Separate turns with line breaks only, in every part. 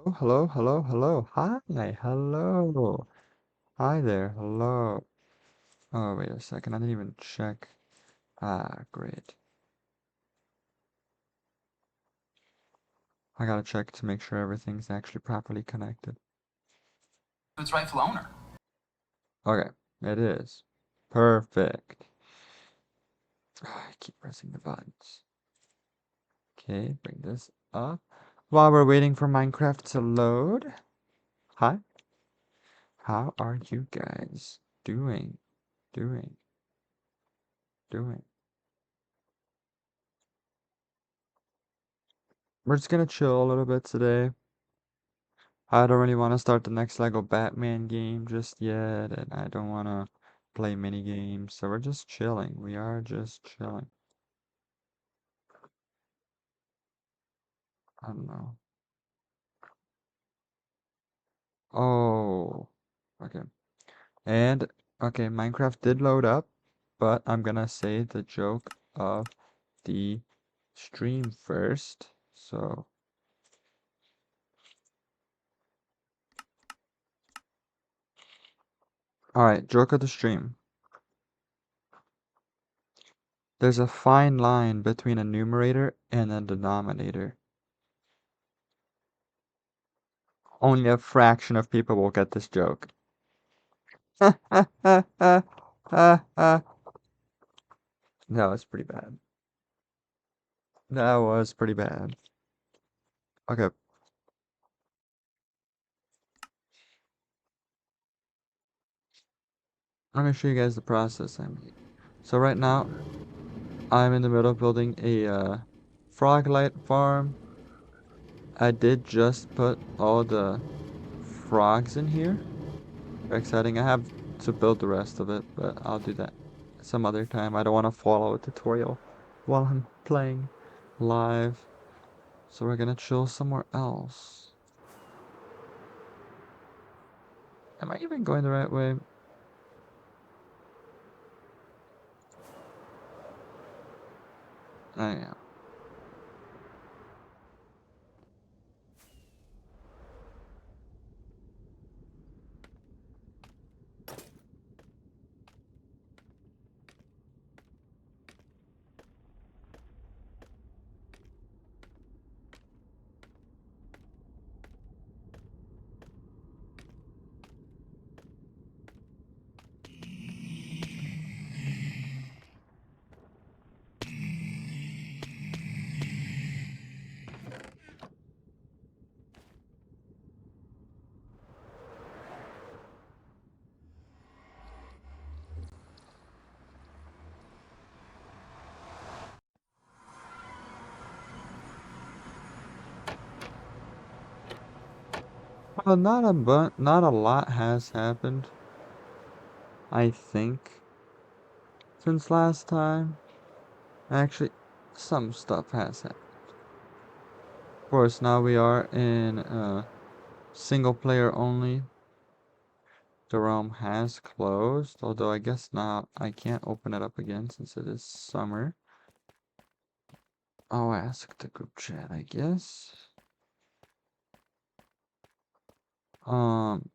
Hello, hello, hello. Hi, hello. Hi there, hello. Oh, wait a second. I didn't even check. Ah, great. I gotta check to make sure everything's actually properly connected.
Its rightful owner.
Okay, it is. Perfect. I keep pressing the buttons. Okay, bring this up. While we're waiting for Minecraft to load. Hi, how are you guys doing? Doing? Doing? We're just gonna chill a little bit today. I don't really want to start the next Lego Batman game just yet, and I don't want to play mini games, so we're just chilling. We are just chilling. I don't know. Oh, okay. And, okay, Minecraft did load up, but I'm gonna say the joke of the stream first. So, alright, joke of the stream. There's a fine line between a numerator and a denominator. Only a fraction of people will get this joke. That was pretty bad. That was pretty bad. Okay, I'm gonna show you guys the process I made. So right now, I'm in the middle of building a frog light farm. I did just put all the frogs in here. Very exciting. I have to build the rest of it, but I'll do that some other time. I don't want to follow a tutorial while I'm playing live. So we're gonna chill somewhere else. Am I even going the right way? I am. Well, not a lot has happened, I think, since last time. Actually, some stuff has happened. Of course, now we are in single player only. The realm has closed, although I guess now I can't open it up again since it is summer. I'll ask the group chat, I guess.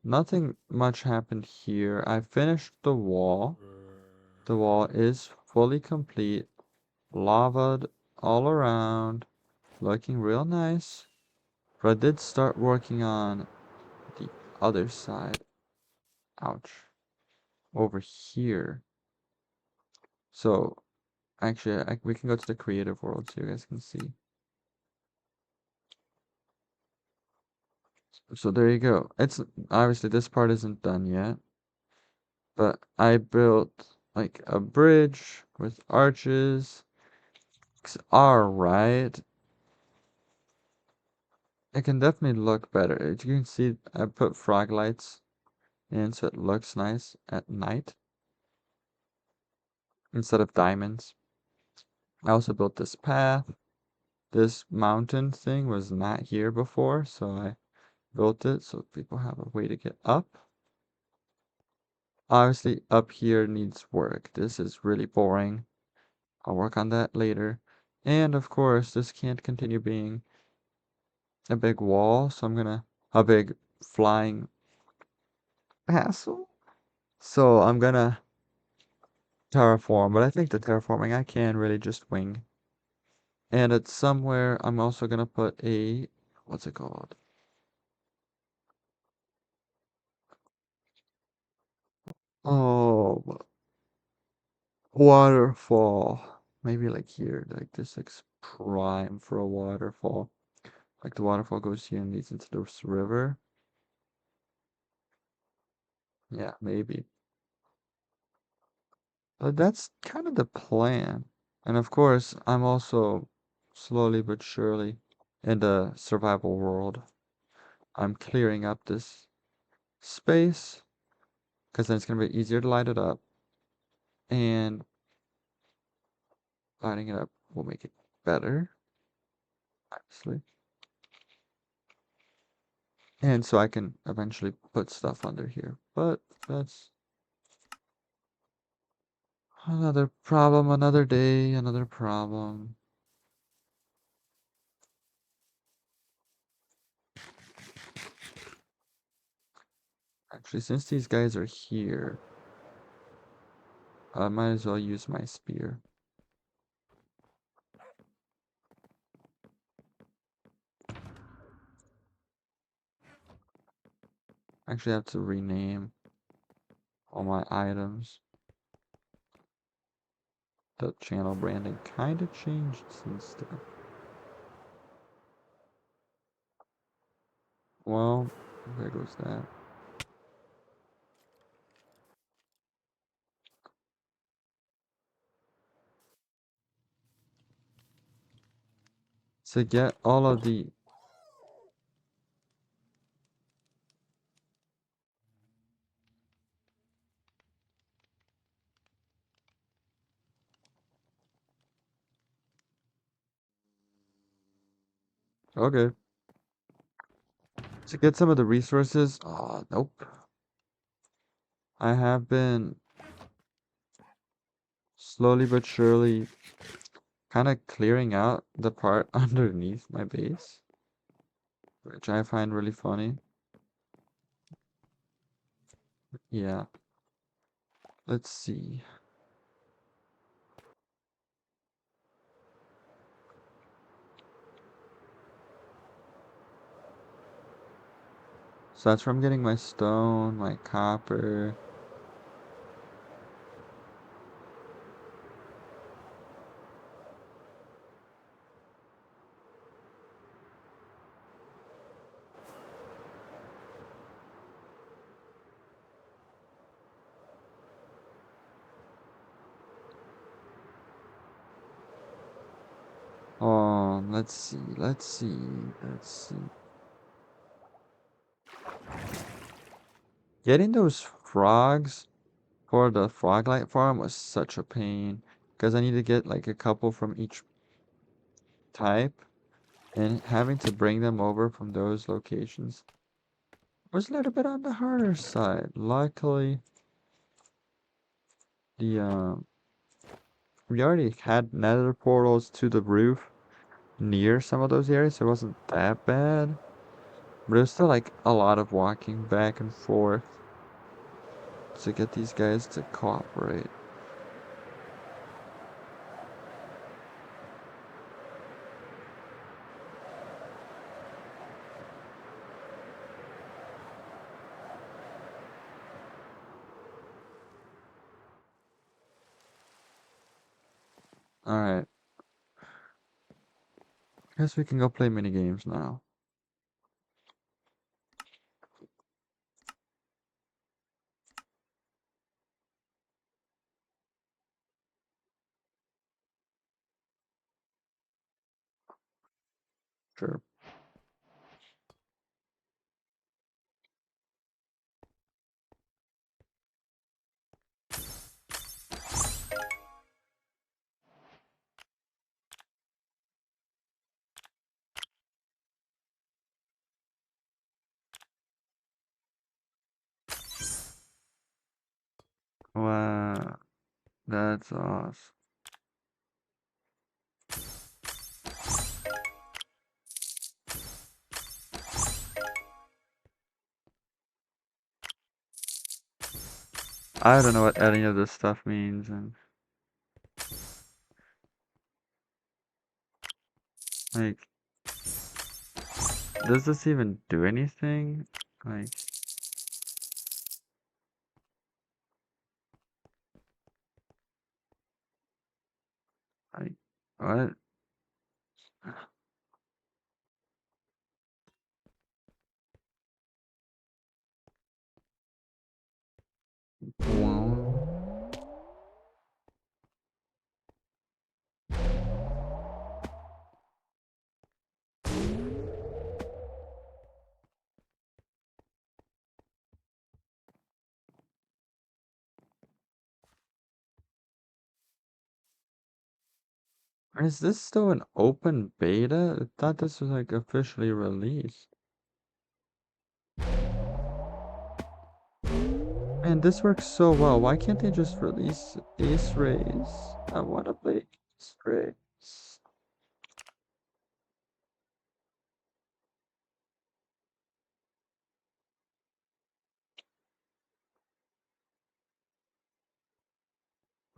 Nothing much happened here. I finished the wall. The wall is fully complete. Lava'd all around. Looking real nice. But I did start working on the other side. Ouch. Over here. So, actually, we can go to the creative world so you guys can see. So there you go. It's obviously this part isn't done yet. But I built like a bridge with arches. It's alright. It can definitely look better. As you can see, I put frog lights in so it looks nice at night instead of diamonds. I also built this path. This mountain thing was not here before, so I built it so people have a way to get up. Obviously, up here needs work. This is really boring. I'll work on that later. And of course, this can't continue being a big wall, so I'm gonna a big flying hassle. So I'm gonna terraform, but I think the terraforming I can really just wing. And it's somewhere I'm also gonna put a, what's it called? Oh, waterfall. Maybe like here, like this looks prime for a waterfall. Like the waterfall goes here and leads into this river. Yeah, maybe. But that's kind of the plan. And of course, I'm also slowly but surely in the survival world. I'm clearing up this space because then it's gonna be easier to light it up, and lighting it up will make it better, obviously. And so I can eventually put stuff under here. But that's another problem, another day, another problem. Actually, since these guys are here, I might as well use my spear. Actually, I have to rename all my items. The channel branding kind of changed since then. Well, there goes that. To get all of the... Okay. To get some of the resources... Oh, nope. I have been slowly but surely kind of clearing out the part underneath my base, which I find really funny. Yeah. Let's see. So that's where I'm getting my stone, my copper. Oh, let's see, let's see, let's see. Getting those frogs for the Froglight farm was such a pain, because I need to get like a couple from each type, and having to bring them over from those locations was a little bit on the harder side. Luckily, the we already had nether portals to the roof near some of those areas, so it wasn't that bad. But it was still like a lot of walking back and forth to get these guys to cooperate. Alright, guess we can go play mini games now. Sure. Wow, that's awesome. I don't know what any of this stuff means, and like, does this even do anything? Like, what? Well, is this still an open beta? I thought this was like officially released. Man, this works so well. Why can't they just release Ace Rays? I wanna play Ace Rays.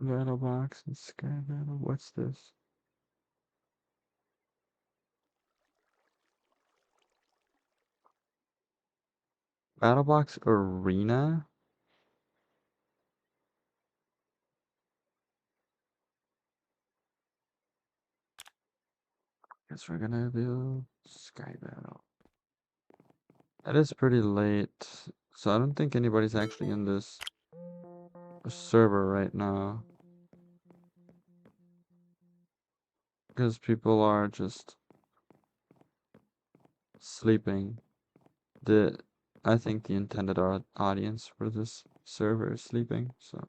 Battle Box and Sky Battle. What's this? Battle Box Arena? Guess we're gonna do Sky Battle. It is pretty late, so I don't think anybody's actually in this server right now. Because people are just sleeping. I think the intended audience for this server is sleeping, so.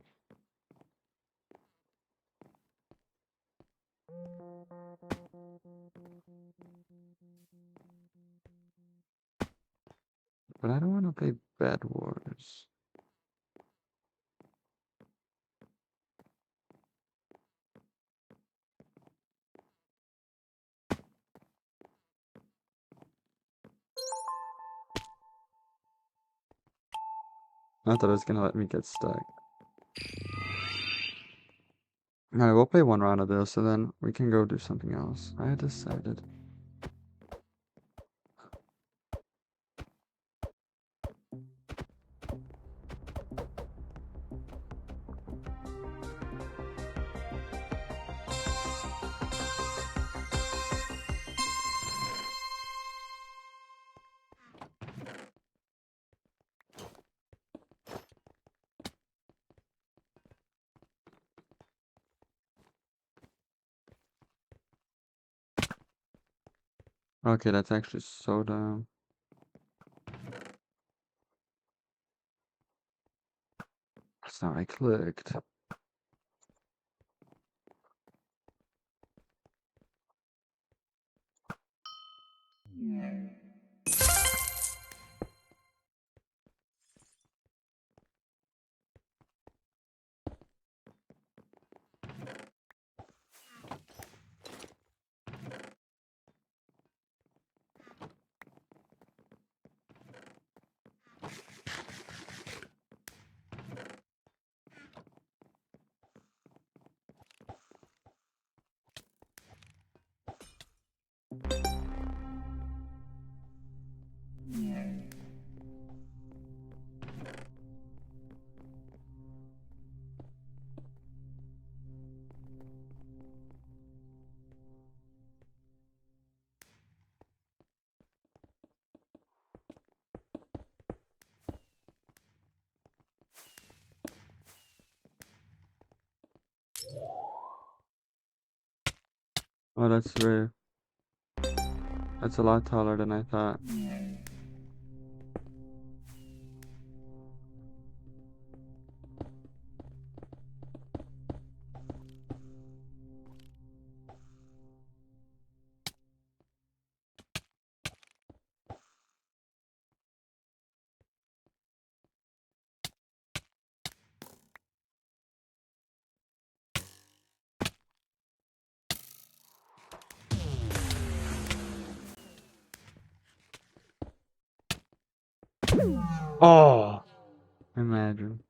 But I don't want to play Bed Wars. I thought it was gonna let me get stuck. Alright, we'll play one round of this, and then we can go do something else. I decided. Okay, that's actually so dumb. That's not what I clicked. Oh, that's a lot taller than I thought. Oh! Imagine.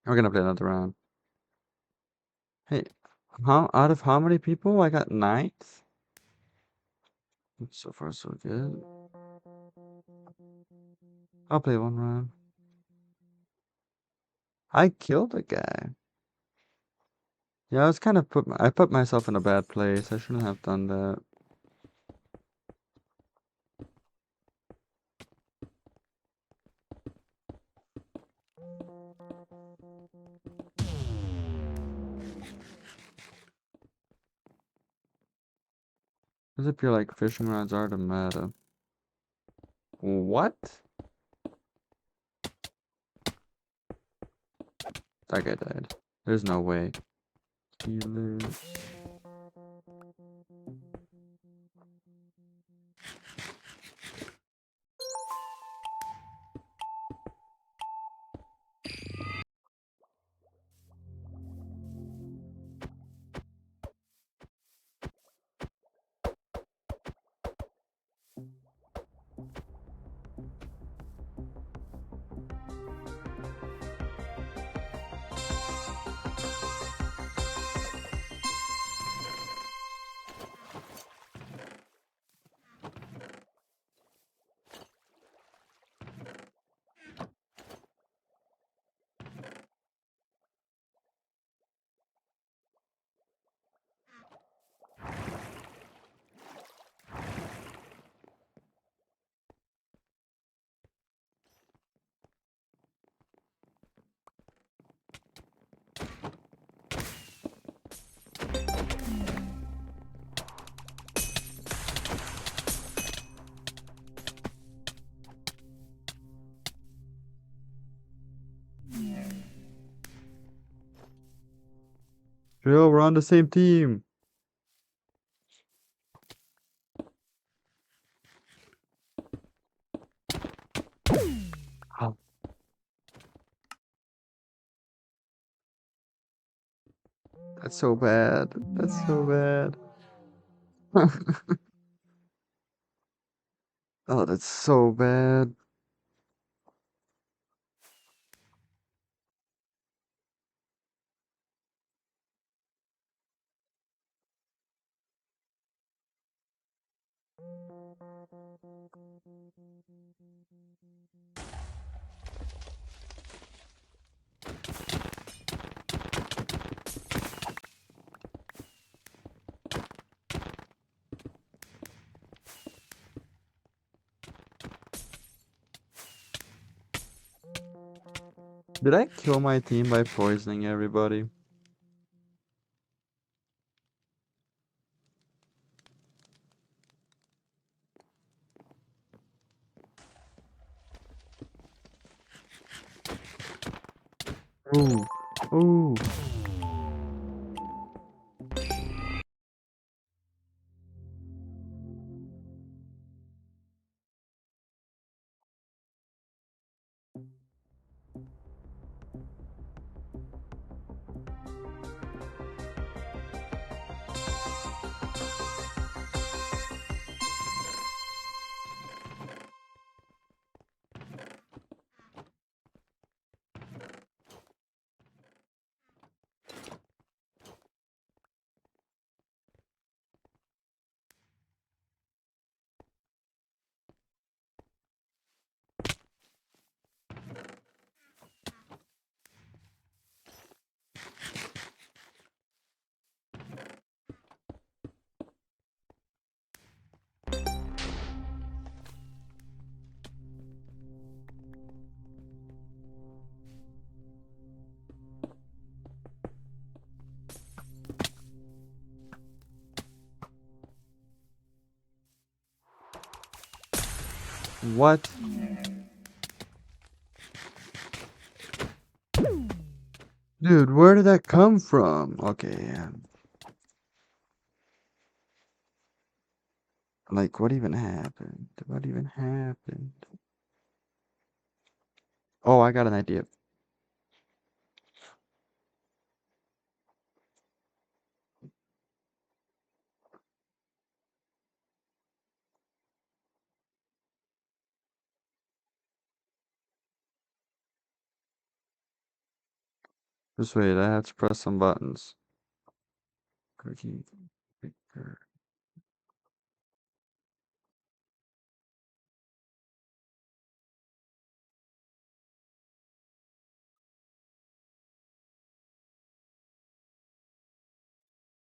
We're gonna play another round. Hey, how out of how many people? I got ninth. So far, so good. I'll play one round. I killed a guy. Yeah, I was kind of I put myself in a bad place. I shouldn't have done that. As if you're like fishing rods are the meta. What? That guy died. There's no way. Healers. Drill, we're on the same team. Oh, that's so bad. That's so bad. Oh, that's so bad. Did I kill my team by poisoning everybody? Ooh. Ooh. What? Dude, where did that come from? Okay, yeah. Like, what even happened? What even happened? Oh, I got an idea. Just wait, I have to press some buttons. Cookie picker.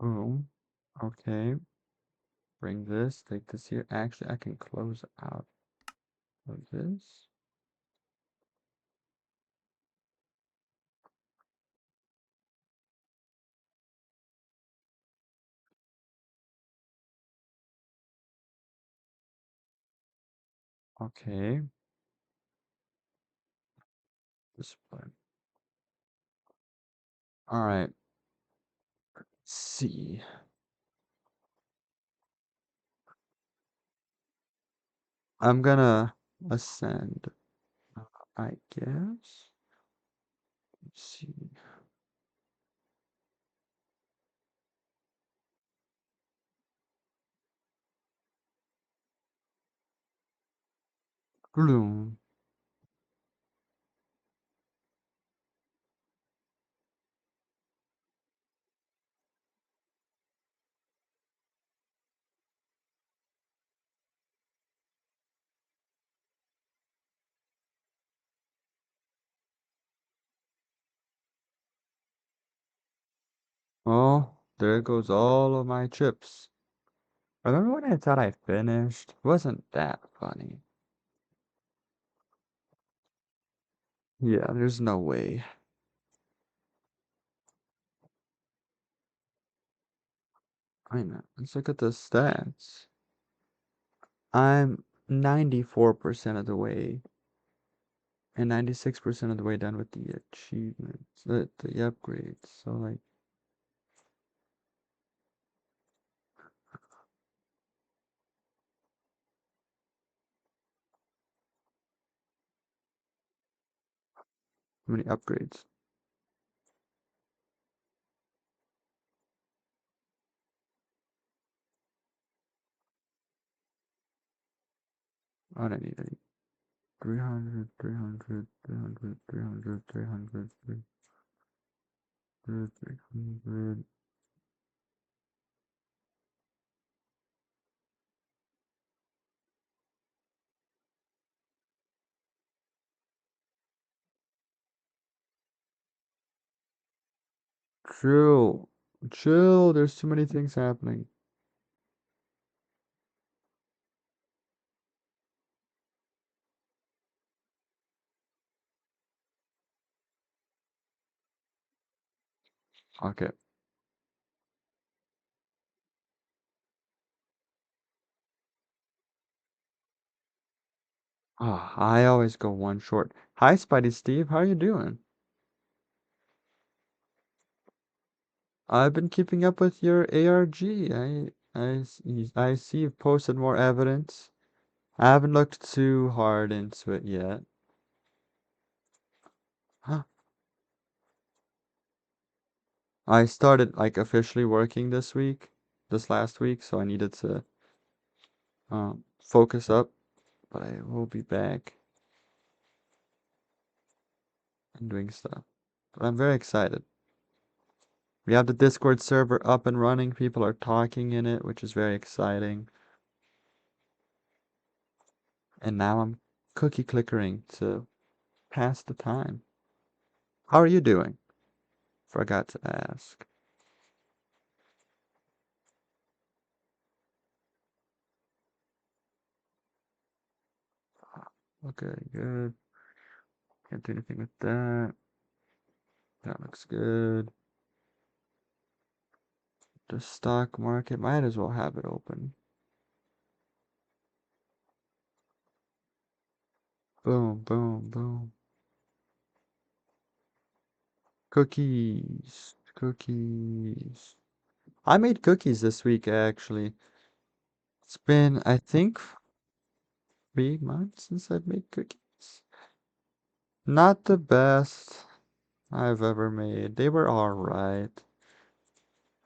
Boom. Okay. Bring this, take this here. Actually, I can close out of this. Okay. Display. All right. See. I'm gonna ascend, I guess. Let's see. Gloom. Oh, there goes all of my chips. Remember when I thought I finished? It wasn't that funny. Yeah, there's no way. I know. Let's look at the stats. I'm 94% of the way and 96% of the way done with the achievements, the upgrades. So like, how many upgrades? I don't need any. 300, 300, 300, 300, 300, 300, 300. Chill. Chill. There's too many things happening. Okay. Ah, I always go one short. Hi, Spidey Steve. How you doing? I've been keeping up with your ARG. I see you've posted more evidence. I haven't looked too hard into it yet. Huh. I started like officially working this last week, so I needed to focus up, but I will be back and doing stuff. But I'm very excited. We have the Discord server up and running. People are talking in it, which is very exciting. And now I'm cookie clickering to pass the time. How are you doing? Forgot to ask. Okay, good. Can't do anything with that. That looks good. The stock market, might as well have it open. Boom, boom, boom. Cookies, cookies. I made cookies this week, actually. It's been, I think, 3 months since I've made cookies. Not the best I've ever made. They were alright.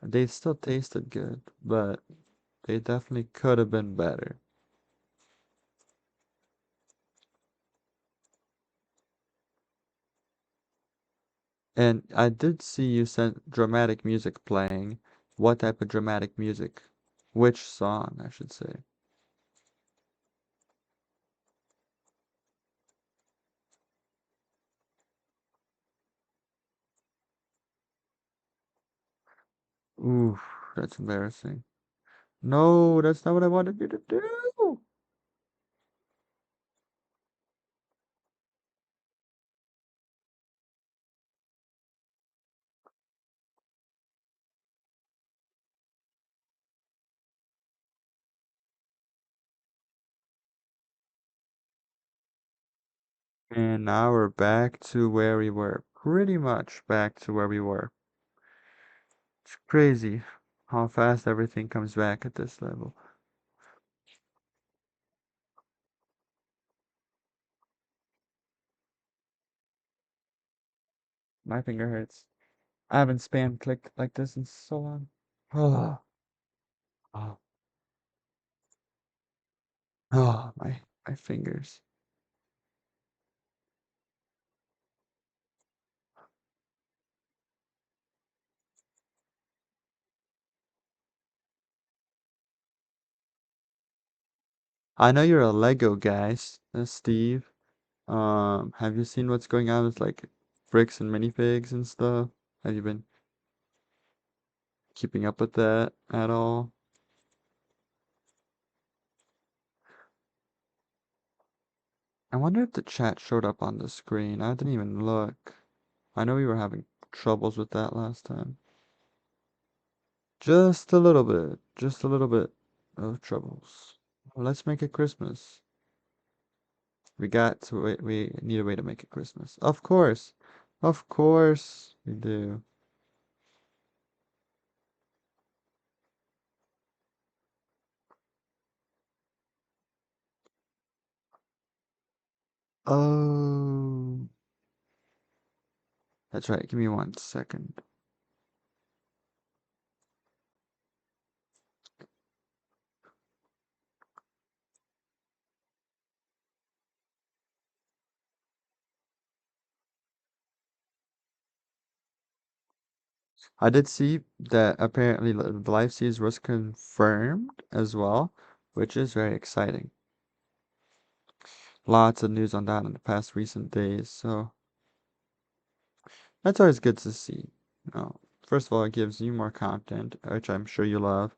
They still tasted good, but they definitely could have been better. And I did see you sent dramatic music playing. What type of dramatic music? Which song, I should say. Oof, that's embarrassing. No, that's not what I wanted you to do. And now we're back to where we were. Pretty much back to where we were. It's crazy how fast everything comes back at this level. My finger hurts. I haven't spam clicked like this in so long. Oh, oh, oh, my fingers. I know you're a Lego guy, Steve. Have you seen what's going on with like bricks and minifigs and stuff? Have you been keeping up with that at all? I wonder if the chat showed up on the screen. I didn't even look. I know we were having troubles with that last time. Just a little bit of troubles. Let's make it Christmas. We need a way to make it Christmas. Of course we do. Oh, that's right. Give me 1 second. I did see that apparently the live series was confirmed as well, which is very exciting. Lots of news on that in the past recent days, so that's always good to see. First of all, it gives you more content, which I'm sure you love,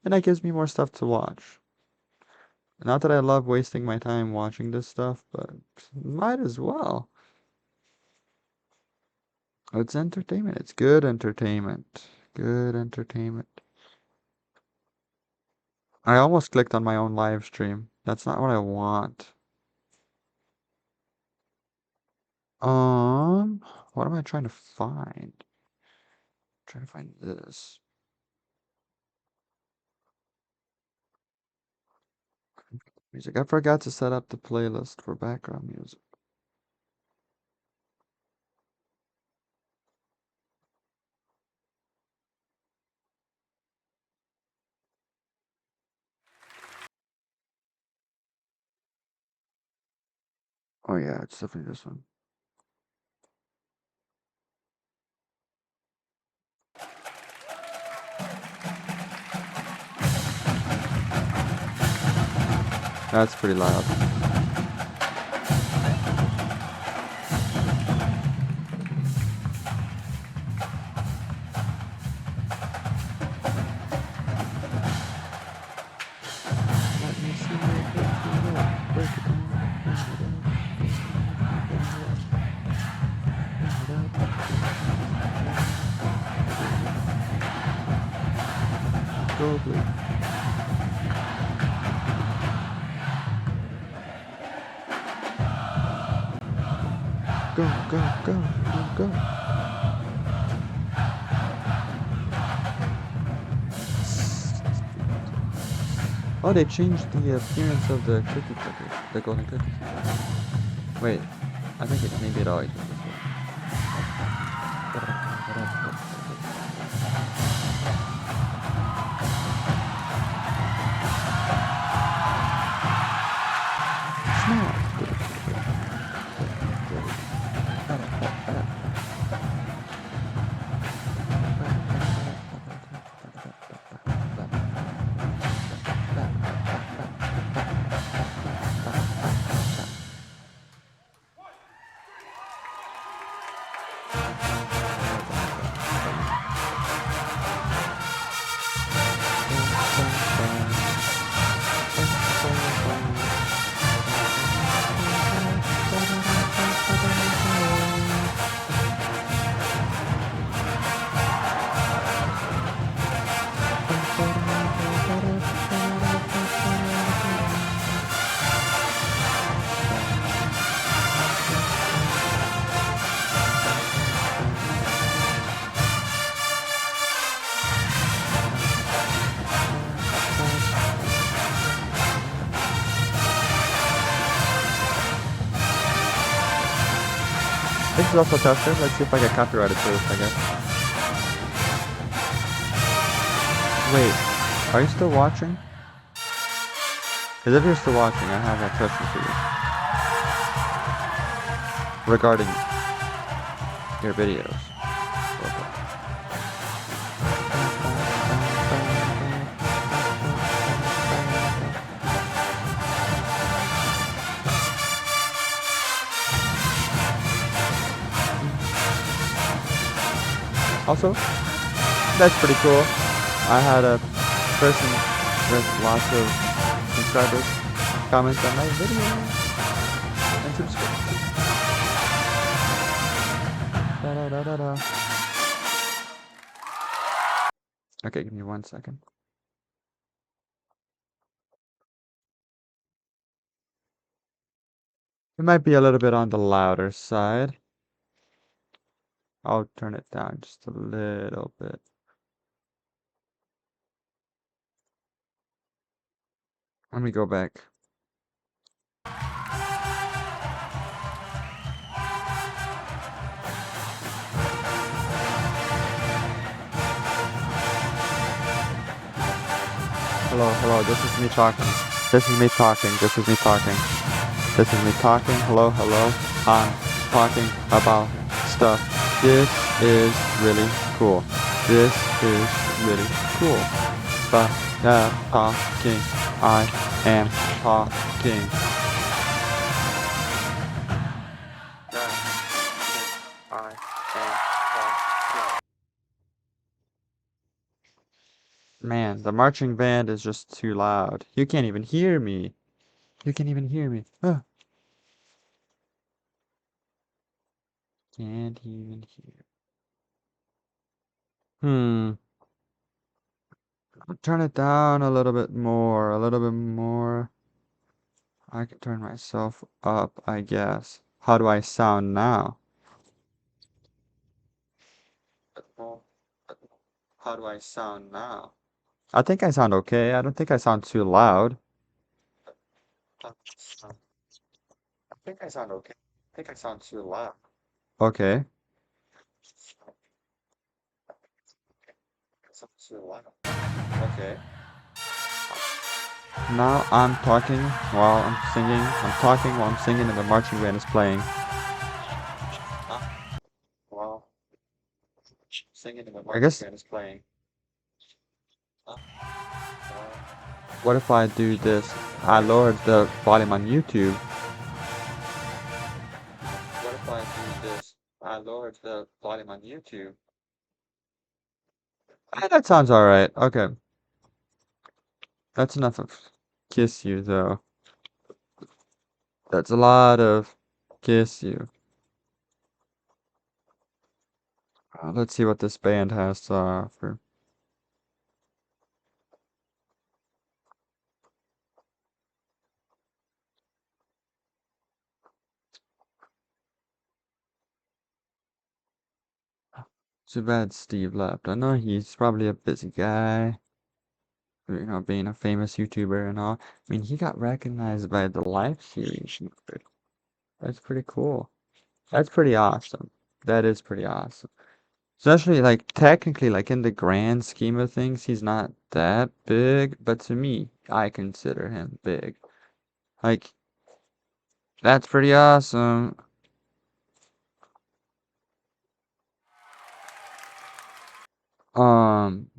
and that gives me more stuff to watch. Not that I love wasting my time watching this stuff, but might as well. It's entertainment. It's good entertainment. Good entertainment. I almost clicked on my own live stream. That's not what I want. What am I trying to find? Trying to find this. Music. I forgot to set up the playlist for background music. Oh yeah, it's definitely this one. That's pretty loud. Let me see you break it up, break it down, bring it up, go, please. Go, go, go, go, go. Oh, they changed the appearance of the cookie clicker, the golden cookie. Wait, I think maybe it always was this way. Snap! This is also tested. Let's see if I get copyrighted for this, I guess. Wait, are you still watching? Because if you're still watching, I have a question for you. Regarding your videos. Also, that's pretty cool. I had a person with lots of subscribers comment on my video and subscribe. Da, da, da, da, da. Okay, give me 1 second. It might be a little bit on the louder side. I'll turn it down just a little bit. Let me go back. Hello, hello, this is me talking. This is me talking. This is me talking. This is me talking. Hello, hello. I'm talking about stuff. This is really cool. This is really cool. But talking. I am talking. I am talking. Man, the marching band is just too loud. You can't even hear me. You can't even hear me. Can't even hear. Turn it down a little bit more. A little bit more. I can turn myself up, I guess. How do I sound now? How do I sound now? I think I sound okay. I don't think I sound too loud. I think I sound okay. I think I sound too loud. Okay. Okay. Now I'm talking while I'm singing. I'm talking while I'm singing and the marching band is playing. Wow. Singing and the marching band is playing. What if I do this? I lowered the volume on YouTube. What if I do this? I lowered the volume on YouTube. That sounds alright. Okay. That's enough of Kiss You, though. That's a lot of Kiss You. Let's see what this band has to offer. Too bad Steve left. I know he's probably a busy guy. You know, being a famous YouTuber and all. I mean, he got recognized by the live series. That's pretty cool. That's pretty awesome. That is pretty awesome. Especially, like, technically, like, in the grand scheme of things, he's not that big, but to me, I consider him big. Like, that's pretty awesome.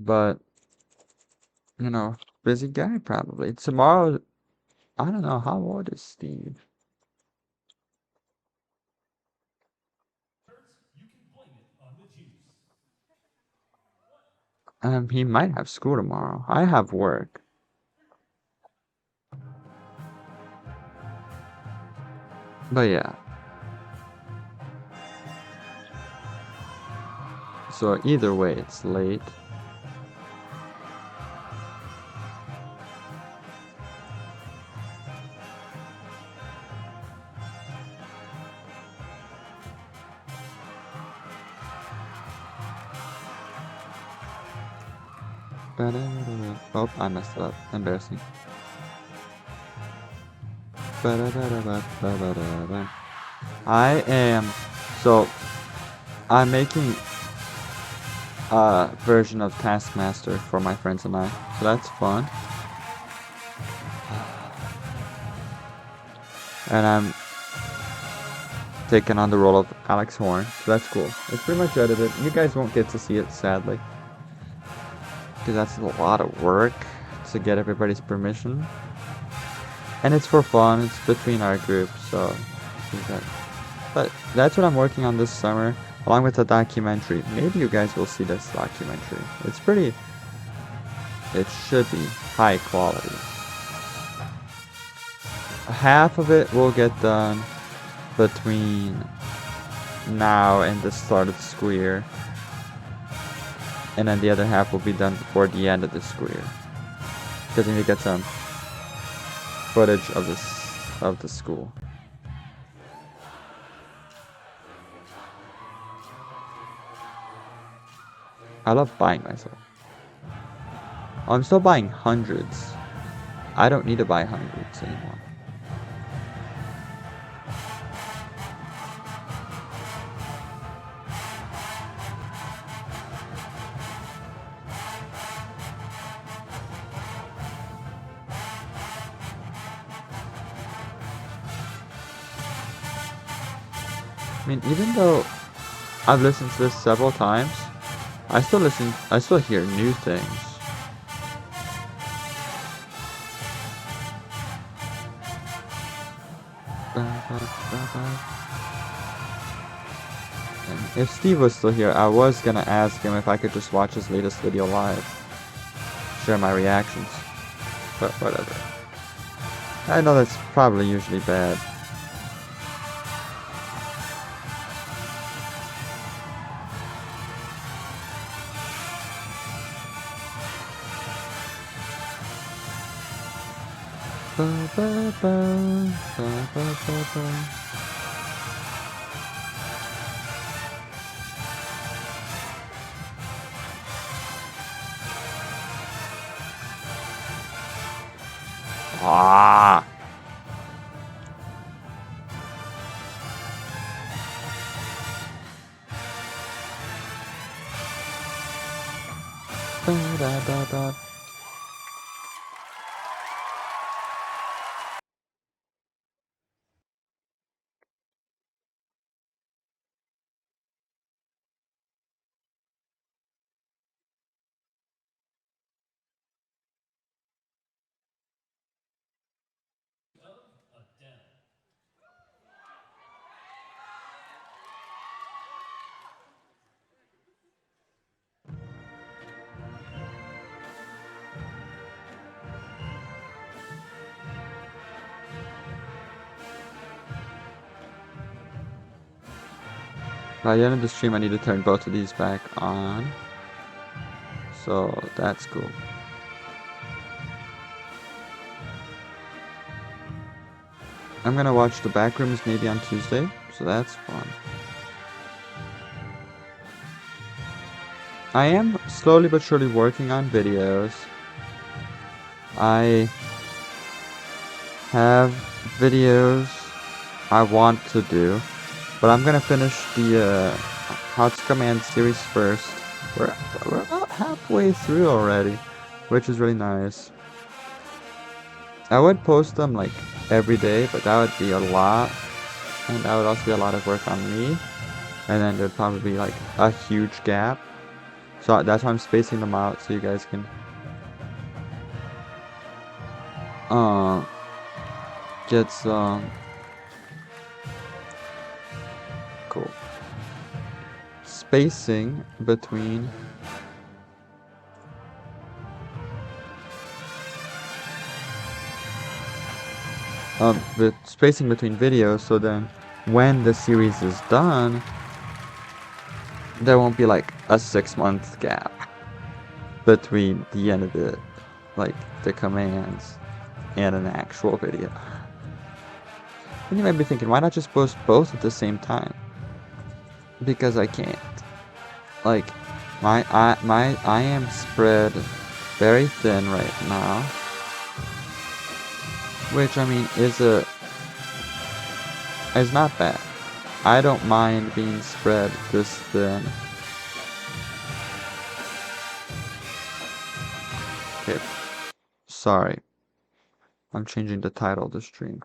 But, you know, busy guy probably. Tomorrow, I don't know, how old is Steve? He might have school tomorrow. I have work. But yeah. So either way, it's late. Oh, I messed it up. Embarrassing. I am... So, I'm making a version of Taskmaster for my friends and I. So that's fun. And I'm taking on the role of Alex Horn. So that's cool. It's pretty much edited. You guys won't get to see it, sadly. Because that's a lot of work to get everybody's permission. And it's for fun. It's between our group, so... But that's what I'm working on this summer, along with a documentary. Maybe you guys will see this documentary. It's pretty... It should be high quality. Half of it will get done between now and the start of the school year. And then the other half will be done before the end of the school year. Because I need to get some footage of the school. I love buying myself. I'm still buying hundreds. I don't need to buy hundreds anymore. I mean, even though I've listened to this several times, I still hear new things. And if Steve was still here, I was gonna ask him if I could just watch his latest video live. Share my reactions. But whatever. I know that's probably usually bad. Ah. By the end of the stream, I need to turn both of these back on. So that's cool. I'm gonna watch the Backrooms maybe on Tuesday, so that's fun. I am slowly but surely working on videos. I have videos I want to do, but I'm gonna finish the How to Command series first. We're about halfway through already, which is really nice. I would post them like every day, but that would be a lot, and that would also be a lot of work on me, and then there'd probably be like a huge gap. So that's why I'm spacing them out so you guys can get some cool spacing between the spacing between videos, so then when the series is done, there won't be like a 6-month gap between the end of the commands and an actual video. And you might be thinking, why not just post both at the same time? Because I can't. Like, I am spread very thin right now, which I mean is not bad. I don't mind being spread this thin. Okay, sorry. I'm changing the title of the stream.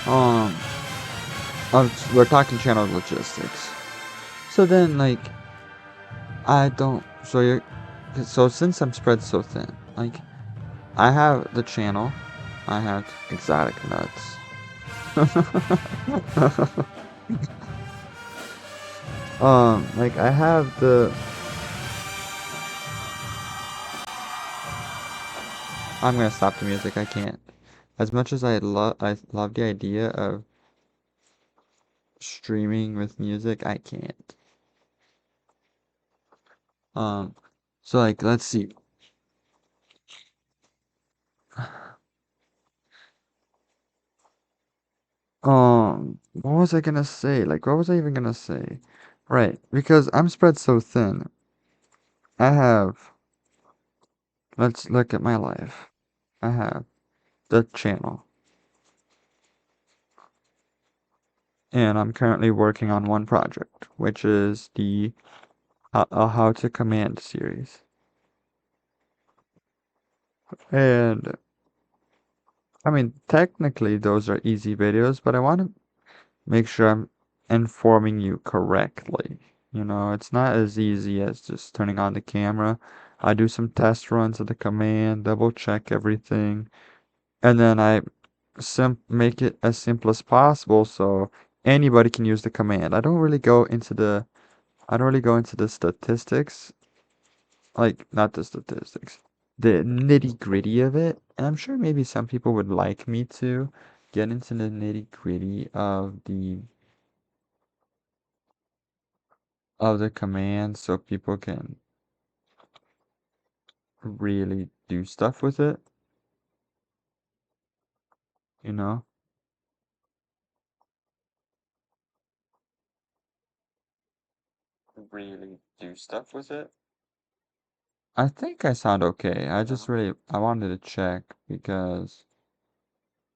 Um, we're talking channel logistics. So then, like, I don't. So since I'm spread so thin, like, I have the channel. I have exotic nuts. Like I have the. I'm gonna stop the music. I can't. As much as I love the idea of streaming with music, I can't. Um, so like, let's see. What was I gonna say? Like, what was I even gonna say? Right, because I'm spread so thin. I have. Let's look at my life. I have the channel, and I'm currently working on one project, which is the How to Command series. And I mean, technically, those are easy videos, but I want to make sure I'm informing you correctly. You know, it's not as easy as just turning on the camera. I do some test runs of the command, double check everything, and then I make it as simple as possible so anybody can use the command. I don't really go into the statistics, like not the statistics, the nitty-gritty of it. And I'm sure maybe some people would like me to get into the nitty-gritty of the command so people can really do stuff with it, you know? Really do stuff with it. I think I sound okay. I wanted to check because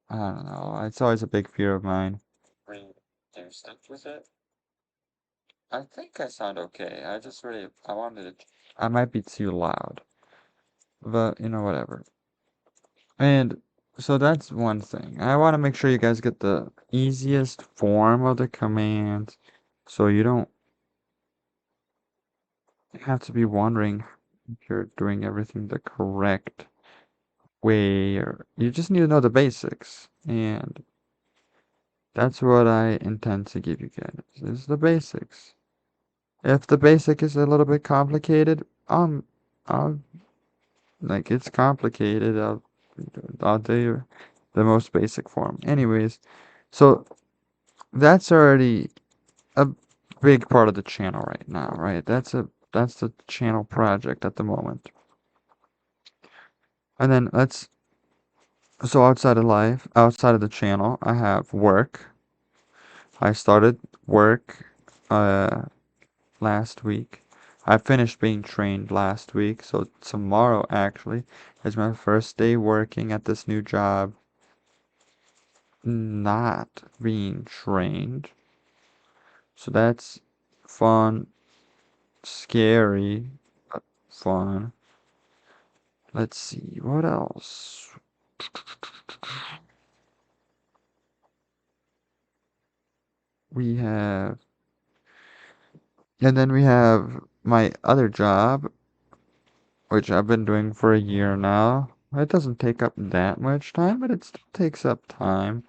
I don't know. It's always a big fear of mine. Really do stuff with it. I think I sound okay. I wanted to. I might be too loud, but whatever. And so that's one thing. I want to make sure you guys get the easiest form of the command so you don't have to be wondering if you're doing everything the correct way, or you just need to know the basics. And that's what I intend to give you guys, is the basics. If the basic is a little bit complicated, I'll like it's complicated. I'll do the most basic form. Anyways, so that's already a big part of the channel right now, right? That's the channel project at the moment. And then so outside of the channel, I have work. I started work last week. I finished being trained last week, so tomorrow actually is my first day working at this new job, not being trained. So that's fun, scary, but fun. Let's see, what else? We have And then we have my other job, which I've been doing for a year now. It doesn't take up that much time, but it still takes up time.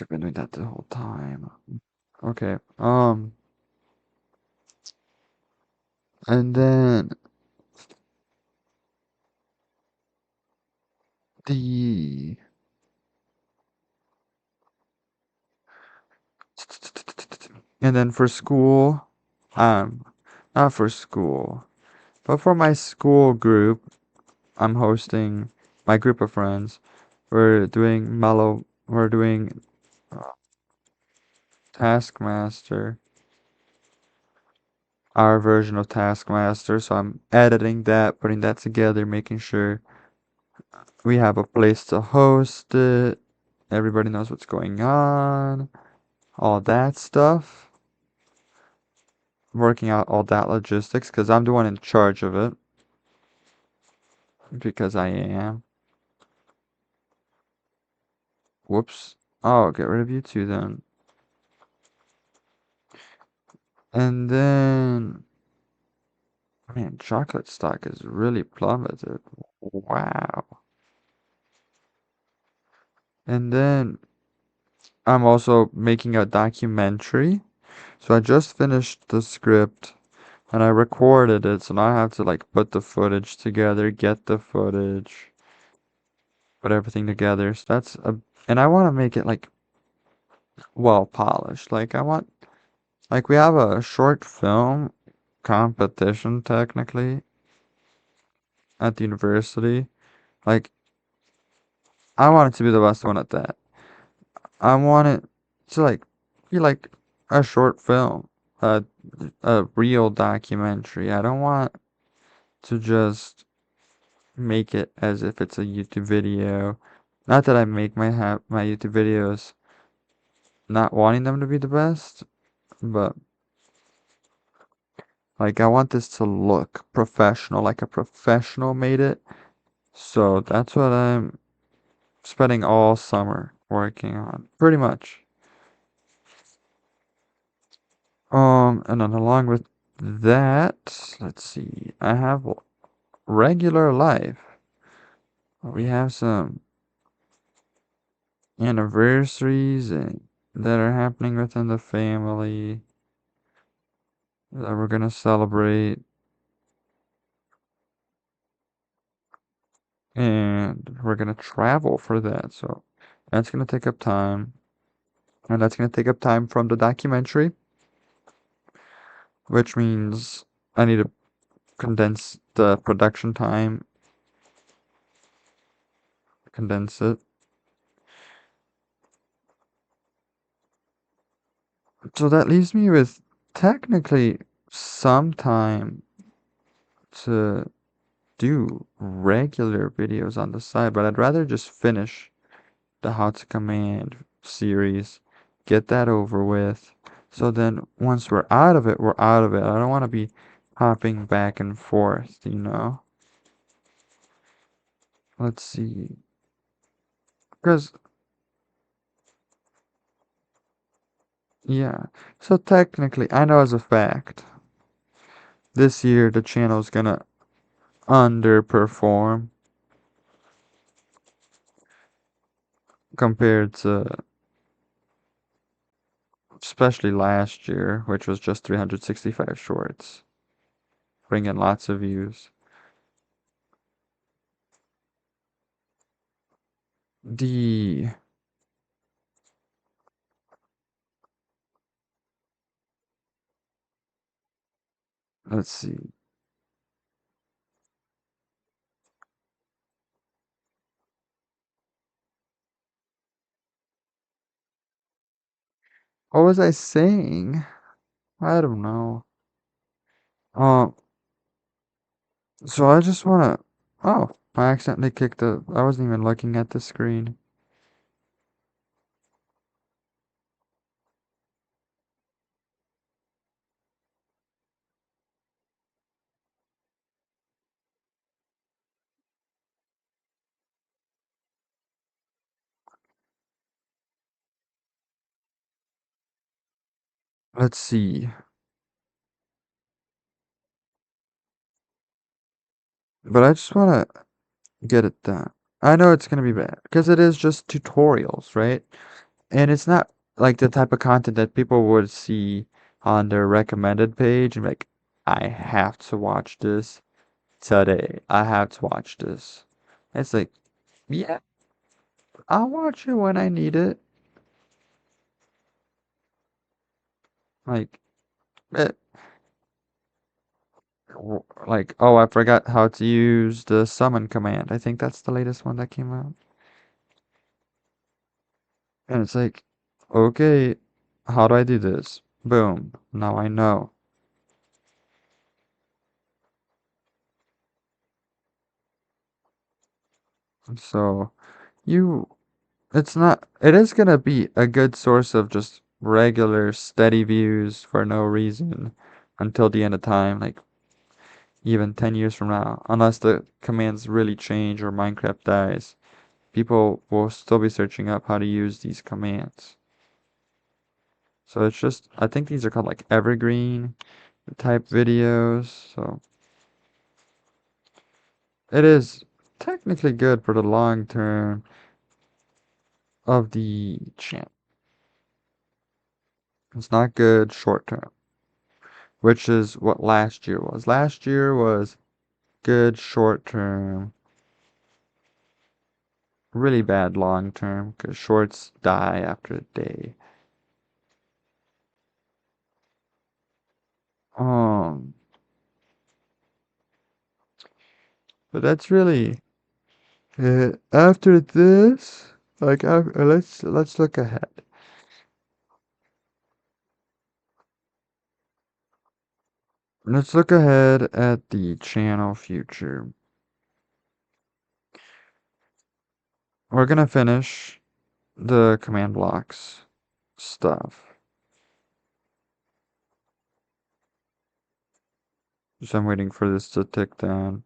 I've been doing that the whole time. Okay. And then the and then for school, um, not for school, but for my school group, I'm hosting my group of friends. We're doing uh, Taskmaster, our version of Taskmaster. So I'm editing that, putting that together, making sure we have a place to host it. Everybody knows what's going on, all that stuff. Working out all that logistics because I'm the one in charge of it. Because I am. Whoops. Oh, get rid of you too then. And then, man, chocolate stock is really plummeted. Wow. And then I'm also making a documentary. So I just finished the script and I recorded it. So now I have to like put the footage together, get the footage, put everything together. So and I want to make it like well polished. Like we have a short film competition technically at the university. Like I want it to be the best one at that. I want it to like be like a short film, a a real documentary. I don't want to just make it as if it's a YouTube video. Not that I make my YouTube videos not wanting them to be the best, but like I want this to look professional, like a professional made it. So that's what I'm spending all summer working on, pretty much. And then along with that, let's see, I have regular life. We have some anniversaries that are happening within the family that we're gonna celebrate, and we're gonna travel for that. So that's gonna take up time, and that's gonna take up time from the documentary, which means I need to condense the production time, condense it. So that leaves me with technically some time to do regular videos on the side, but I'd rather just finish the How to Command series, get that over with. So then once we're out of it, we're out of it. I don't want to be hopping back and forth, you know? Let's see. Because, yeah. So technically, I know as a fact, this year the channel's gonna underperform compared to especially last year, which was just 365 shorts, bringing lots of views. The let's see. What was I saying? I don't know. Um, so I just wanna. Oh, I accidentally kicked the. I wasn't even looking at the screen. Let's see. But I just want to get it done. I know it's gonna be bad because it is just tutorials, right? And it's not like the type of content that people would see on their recommended page and be like, I have to watch this today. I have to watch this. It's like, yeah, I'll watch it when I need it. Like, it, like, oh, I forgot how to use the summon command. I think that's the latest one that came out. And it's like, okay, how do I do this? Boom. Now I know. So, you, it's not, it is gonna be a good source of just regular steady views for no reason until the end of time, like even 10 years from now, unless the commands really change or Minecraft dies. People will still be searching up how to use these commands. So it's just, I think these are called like evergreen type videos. So it is technically good for the long term of the channel. It's not good short term, which is what last year was. Last year was good short term, really bad long term because shorts die after a day. Um, but that's really it. After this, like, let's look ahead. Let's look ahead at the channel future. We're gonna finish the command blocks stuff. So I'm waiting for this to tick down.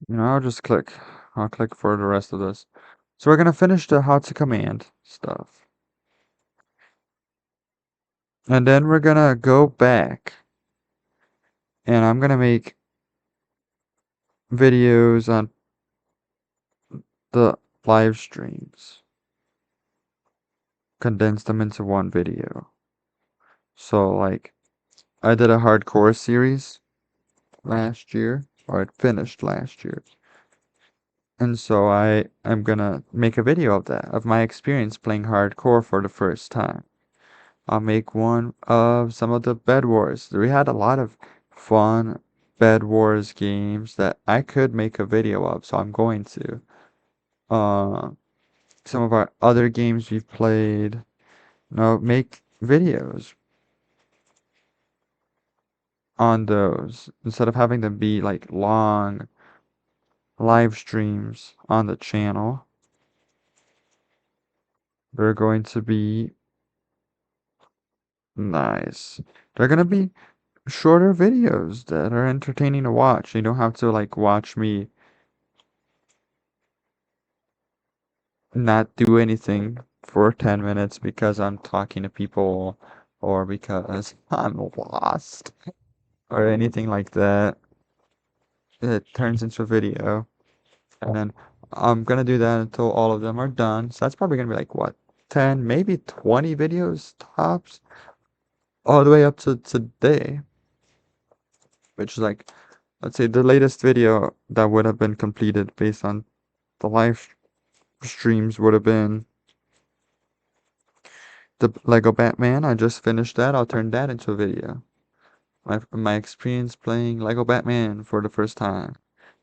You know, I'll click for the rest of this. So we're gonna finish the how to command stuff. And then we're gonna go back and I'm gonna make videos on the live streams. Condense them into one video. So like I did a hardcore series last year, or it finished last year. And so I am gonna make a video of that, of my experience playing hardcore for the first time. I'll make one of some of the Bed Wars. We had a lot of fun Bed Wars games that I could make a video of, so I'm going to. Uh, some of our other games we've played. No, make videos on those instead of having them be like long live streams on the channel. They're going to be nice. They're gonna be shorter videos that are entertaining to watch. You don't have to like watch me not do anything for 10 minutes because I'm talking to people or because I'm lost or anything like that. It turns into a video. And then I'm gonna do that until all of them are done. So that's probably gonna be like what, 10, maybe 20 videos tops, all the way up to today, which is like, let's say the latest video that would have been completed based on the live streams would have been the Lego Batman. I just finished that. I'll turn that into a video. My experience playing Lego Batman for the first time.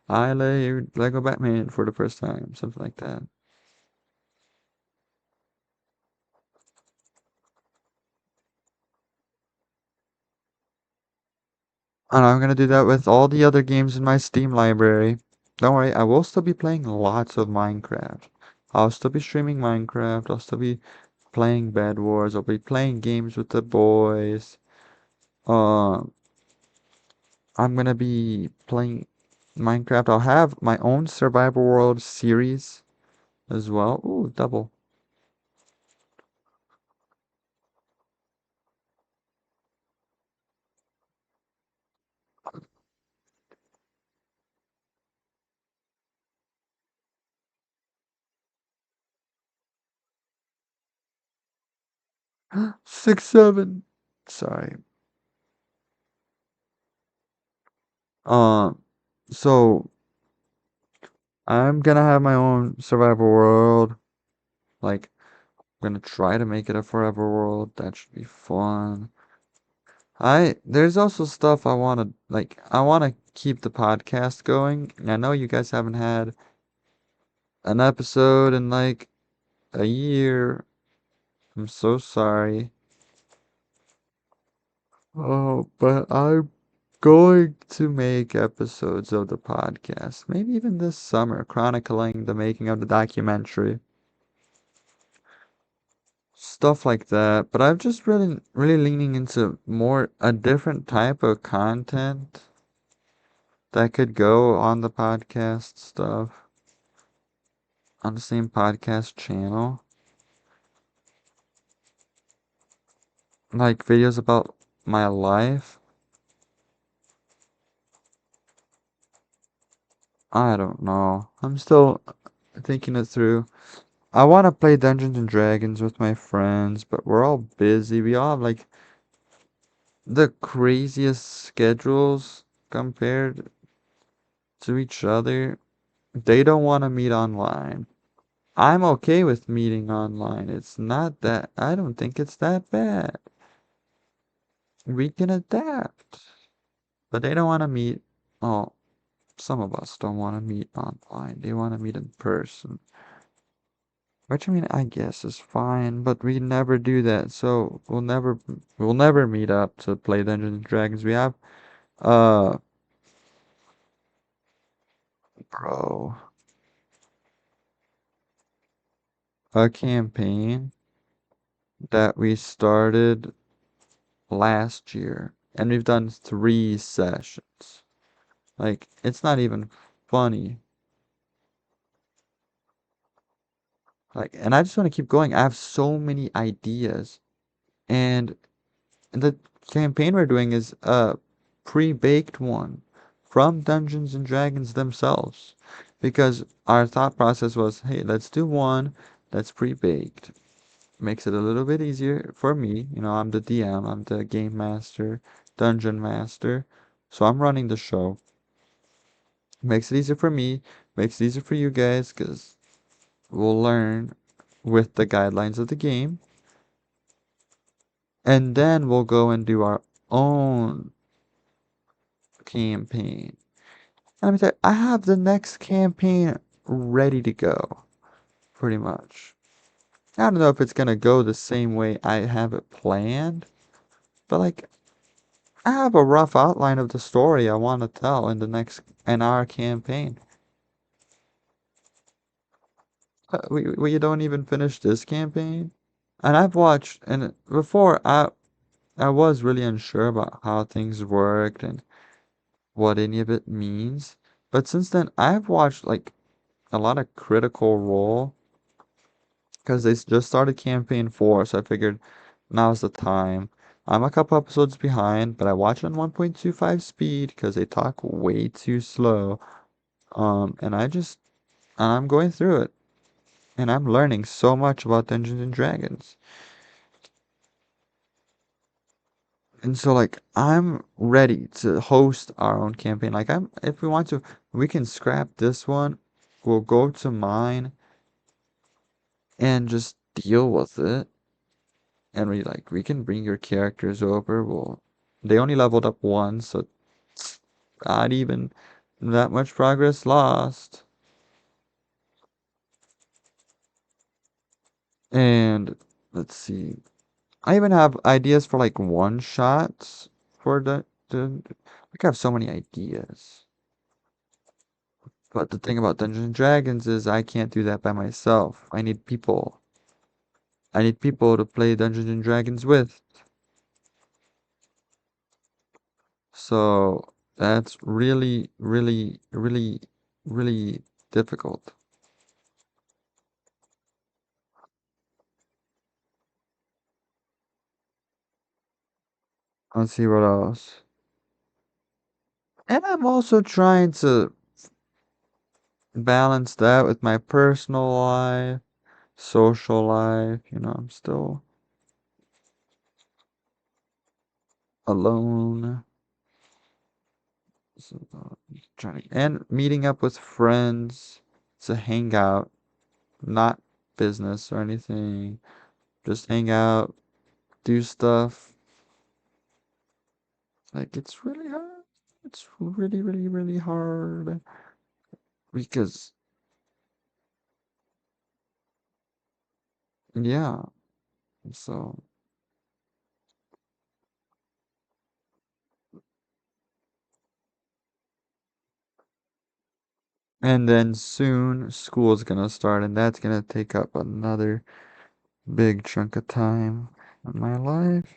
I lay Lego Batman for the first time, something like that. And I'm gonna do that with all the other games in my Steam library. Don't worry, I will still be playing lots of Minecraft. I'll still be streaming Minecraft. I'll still be playing Bed Wars. I'll be playing games with the boys. Uh, I'm gonna be playing Minecraft. I'll have my own Survival World series as well. Ooh, double. Six, seven. Sorry. Um, so I'm gonna have my own survival world. Like, I'm gonna try to make it a forever world. That should be fun. There's also stuff I wanna keep the podcast going. I know you guys haven't had an episode in like a year. I'm so sorry. Oh, but I'm going to make episodes of the podcast. Maybe even this summer, chronicling the making of the documentary. Stuff like that. But I'm just really leaning into more a different type of content that could go on the podcast stuff on the same podcast channel. Like videos about my life. I don't know. I'm still thinking it through. I want to play Dungeons and Dragons with my friends, but we're all busy. We all have like the craziest schedules compared to each other. They don't want to meet online. I'm okay with meeting online. It's not that, I don't think it's that bad. We can adapt. But they don't want to meet. Oh, some of us don't want to meet online. They want to meet in person. Which I mean, I guess is fine, but we never do that. So we'll never meet up to play Dungeons and Dragons. We have uh bro, a campaign that we started last year, and we've done 3 sessions. Like, it's not even funny. Like, and I just want to keep going. I have so many ideas. And the campaign we're doing is a pre-baked one from Dungeons and Dragons themselves. Because our thought process was, hey, let's do one that's pre-baked. Makes it a little bit easier for me. You know, I'm the DM, I'm the game master, dungeon master. So I'm running the show. Makes it easier for me, makes it easier for you guys, because we'll learn with the guidelines of the game. And then we'll go and do our own campaign. And let me tell you, I have the next campaign ready to go, pretty much. I don't know if it's gonna go the same way I have it planned, but like, I have a rough outline of the story I want to tell in our campaign. We don't even finish this campaign, and I've watched and before I was really unsure about how things worked and what any of it means, but since then I've watched like a lot of Critical Role because they just started campaign 4, so I figured now's the time. I'm a couple episodes behind, but I watch on 1.25 speed because they talk way too slow. And I'm going through it, and I'm learning so much about Dungeons and Dragons. And so like I'm ready to host our own campaign. Like if we want to, we can scrap this one. We'll go to mine and just deal with it. And we can bring your characters over. They only leveled up once, so it's not even that much progress lost. And let's see. I even have ideas for like one shots for the like I have so many ideas. But the thing about Dungeons and Dragons is I can't do that by myself. I need people. I need people to play Dungeons and Dragons with. So that's really, really, really, really difficult. Let's see what else. And I'm also trying to balance that with my personal life, social life. I'm still alone. So, and meeting up with friends to hang out, not business or anything. Just hang out, do stuff. Like, it's really hard. It's really, really, really hard because, yeah. So, and then soon school's gonna start, and that's gonna take up another big chunk of time in my life.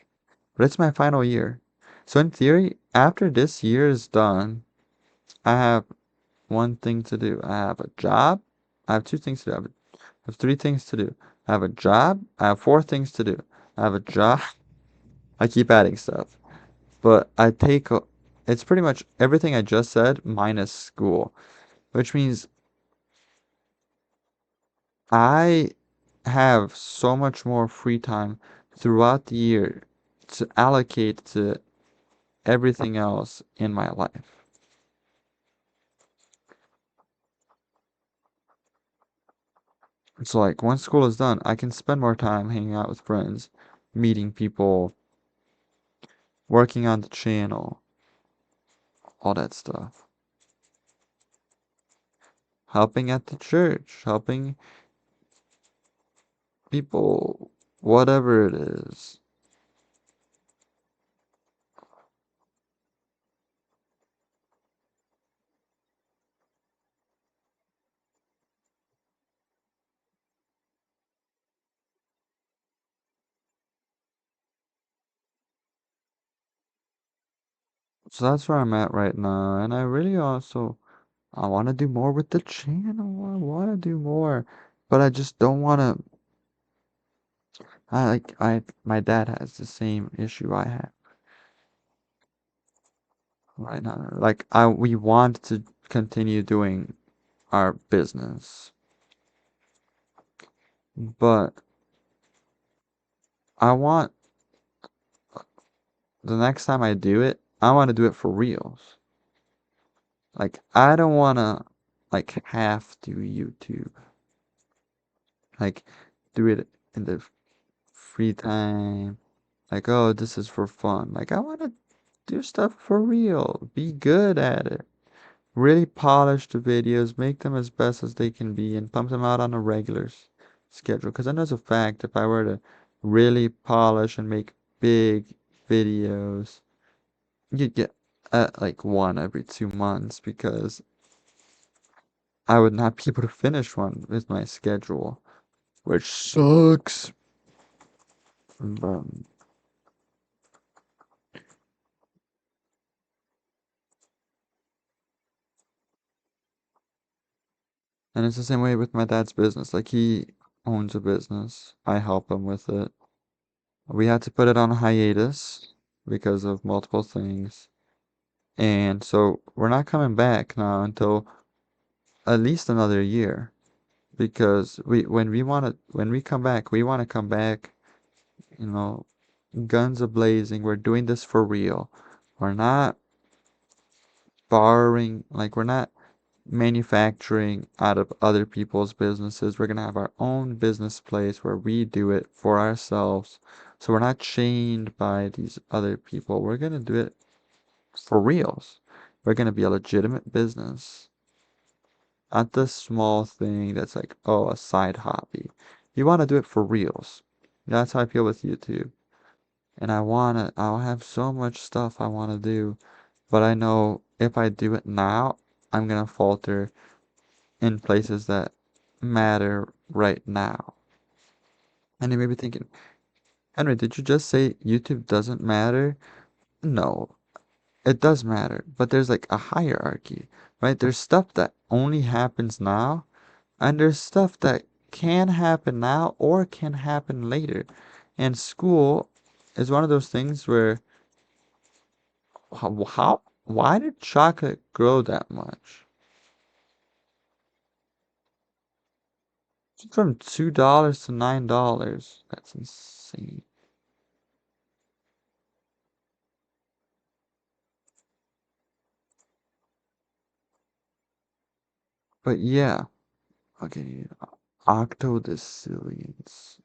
But it's my final year. So, in theory, after this year is done, I have one thing to do. I have a job. I have two things to do. I have three things to do. I have a job. I have four things to do. I have a job. I keep adding stuff. But it's pretty much everything I just said minus school, which means I have so much more free time throughout the year to allocate to everything else in my life. So like once school is done, I can spend more time hanging out with friends, meeting people, working on the channel, all that stuff. Helping at the church, helping people, whatever it is. So that's where I'm at right now, and I really also I want to do more with the channel. I want to do more, but I just don't want to. My dad has the same issue I have right now. We want to continue doing our business, but I want the next time I do it, I want to do it for reals. Like I don't want to half do YouTube. Like do it in the free time. Like, oh, this is for fun. Like I want to do stuff for real. Be good at it. Really polish the videos, make them as best as they can be, and pump them out on a regular schedule. Because I know it's a fact, if I were to really polish and make big videos, you'd get like one every 2 months because I would not be able to finish one with my schedule, which sucks. But, and it's the same way with my dad's business. Like he owns a business. I help him with it. We had to put it on hiatus because of multiple things. And so we're not coming back now until at least another year because when we come back, we want to come back, you know, guns a blazing. We're doing this for real. We're not borrowing, like we're not manufacturing out of other people's businesses. We're gonna have our own business place where we do it for ourselves. So we're not chained by these other people. We're gonna do it for reals. We're gonna be a legitimate business. Not this small thing that's like, oh, a side hobby. You wanna do it for reals. That's how I feel with YouTube. And I'll have so much stuff I wanna do, but I know if I do it now, I'm gonna falter in places that matter right now. And you may be thinking, Henry, did you just say YouTube doesn't matter? No, it does matter, but there's like a hierarchy, right? There's stuff that only happens now, and there's stuff that can happen now or can happen later. And school is one of those things where why did chocolate grow that much? From $2 to $9. That's insane. But yeah, okay, octodecillions.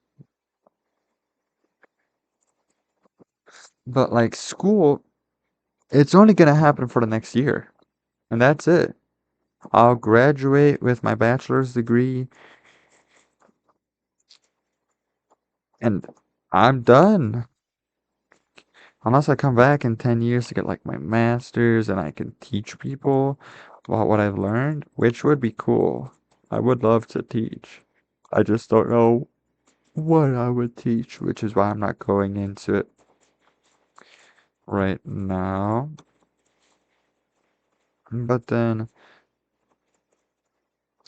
But like school, it's only gonna happen for the next year, and that's it. I'll graduate with my bachelor's degree, and I'm done. Unless I come back in 10 years to get like my master's and I can teach people about what I've learned, which would be cool. I would love to teach. I just don't know what I would teach, which is why I'm not going into it right now. But then,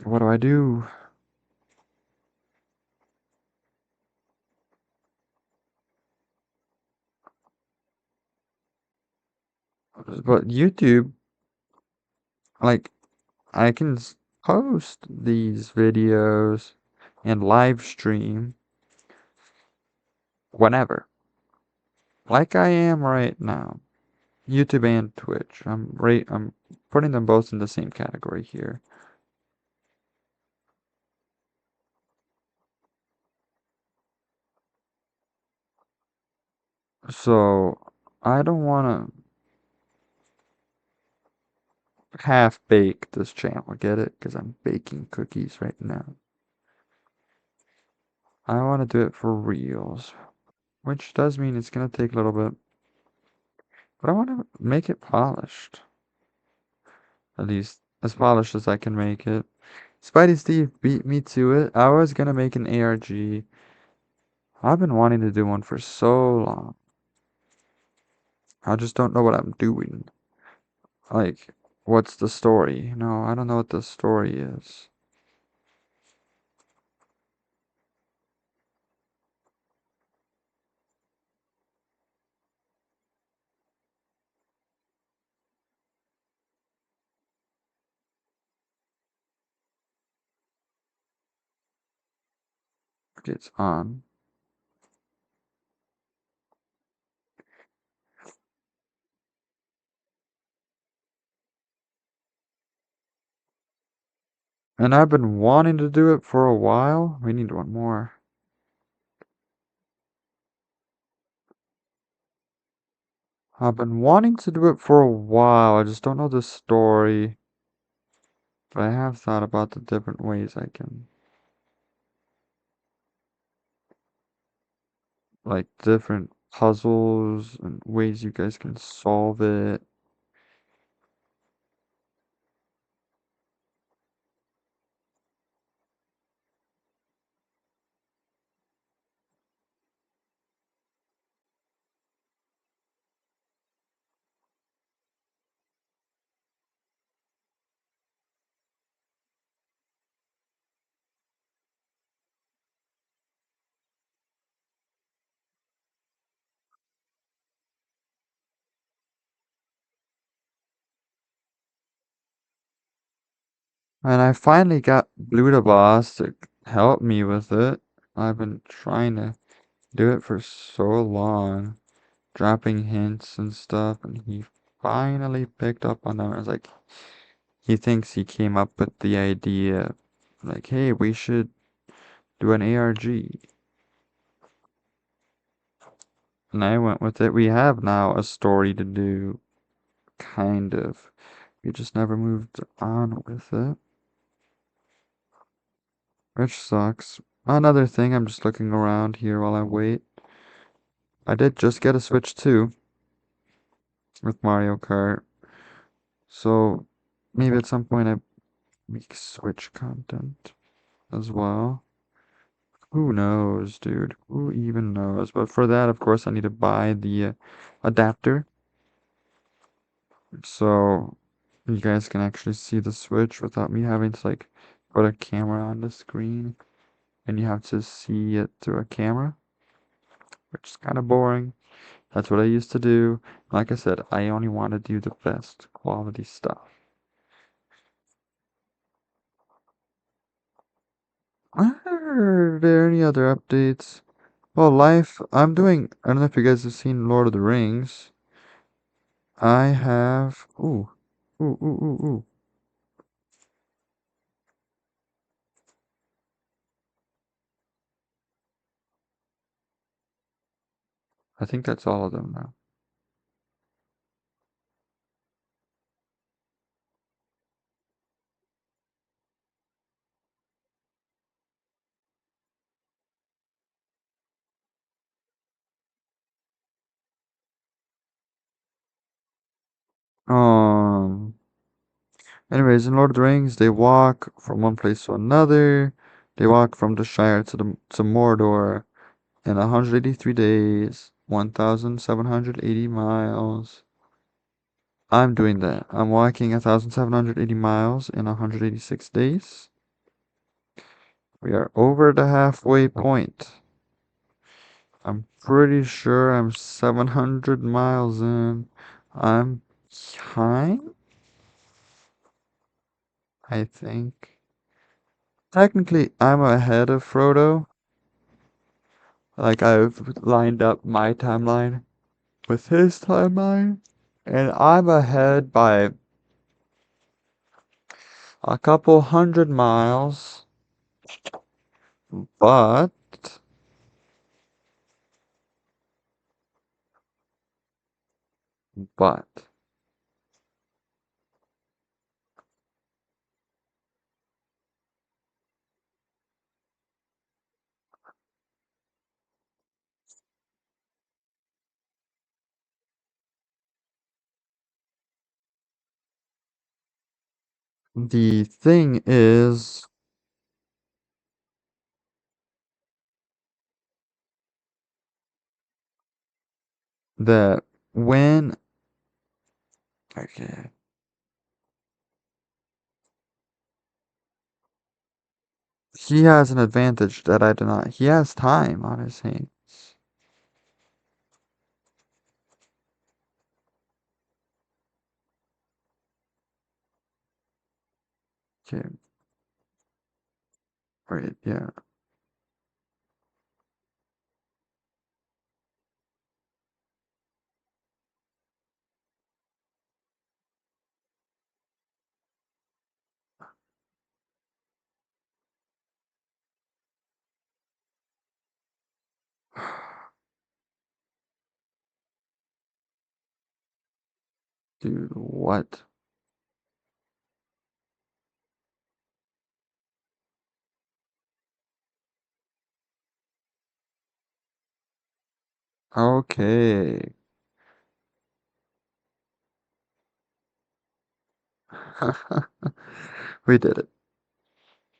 what do I do? But YouTube, like, I can post these videos and live stream whenever, like I am right now. YouTube and Twitch. I'm putting them both in the same category here. So I don't want to half bake this channel, get it? Because I'm baking cookies right now. I want to do it for reals, which does mean it's gonna take a little bit, but I want to make it polished, at least as polished as I can make it. Spidey Steve beat me to it. I was gonna make an ARG. I've been wanting to do one for so long. I just don't know what I'm doing. Like, what's the story? No, I don't know what the story is. Okay, it's on. And I've been wanting to do it for a while. We need one more. I've been wanting to do it for a while. I just don't know the story. But I have thought about the different ways I can, like, different puzzles and ways you guys can solve it. And I finally got Blue the Boss to help me with it. I've been trying to do it for so long, dropping hints and stuff, and he finally picked up on them. I was like, he thinks he came up with the idea, like, hey, we should do an ARG. And I went with it. We have now a story to do, kind of. We just never moved on with it, which sucks. Another thing, I'm just looking around here while I wait. I did just get a Switch 2 with Mario Kart, so maybe at some point I Make Switch content as well. Who knows, dude? Who even knows? But for that, of course, I need to buy the adapter. So you guys can actually see the Switch without me having to like put a camera on the screen. And you have to see it through a camera, which is kind of boring. That's what I used to do. Like I said, I only want to do the best quality stuff. Are there any other updates? Well, life, I don't know if you guys have seen Lord of the Rings. I have, ooh. I think that's all of them now. Um, Anyways, in Lord of the Rings, they walk from one place to another. They walk from the Shire to Mordor in 183 days, 1,780 miles. I'm doing that. I'm walking 1,780 miles in 186 days. We are over the halfway point. I'm pretty sure I'm 700 miles in. I'm behind, I think. Technically, I'm ahead of Frodo. Like, I've lined up my timeline with his timeline, and I'm ahead by a couple hundred miles, but but the thing is that when okay, he has an advantage that I do not. He has time on his hands. Okay, wait, yeah. Dude, what? Okay. We did it.